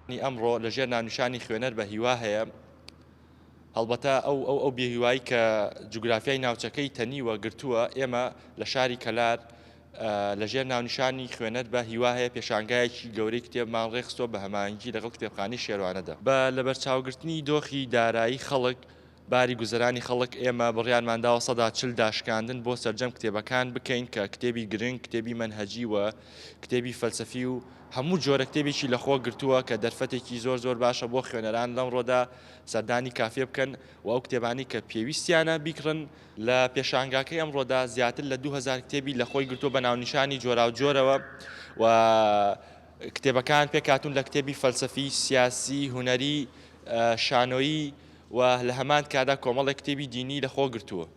ئەمڕۆ لەژێر ناونیشانی خوێنەر بە هیوا هەیە هەڵبەتە ئەو بێهیوایی کە جوگرافیای ناوچەکەی تەنیوە گرتووە ئێمە لە شاری کەلار لەژێر ناونیشانی خوێنەر بە هیوا هەیە پێشانگایەکی گەورەی کتێبمان ڕێخستۆ بە هەماهەنگی لەگەڵ کتێبخانەی شێروانەدا بە لەبەرچاوگرتنی دۆخی دارایی خەڵک باری گوزەرانی خەڵک ئێمە بڕیارمانداوە 140 داشکاندن بۆ سەرجەم کتێبەکان بکەین کە کتێبی گرنگ کتێبی مەنهەجی و کتێبی فەلسەفی و هەموو جۆرە کتێبێکی لەخۆ گرتووە کە دەرفەتێکی زۆر باشە بۆ خوێنەران لەمڕۆدا سەردانی کافێ بکەن و ئەو کتێبانی کە پێویستیانە بیکڕن لە پێشانگاکەی ئەمڕۆدا زیاتر لە 2000 کتێبی لە خۆی گرتووە بە ناونیشانی جۆرا و جۆرەوە و کتێبەکان پێکاتون لە کتێبی فەلسەفی سیاسی هونەری شانۆیی و لە هەمان کادا کۆمەڵێک کتێبی دینی لەخۆ گرتووە.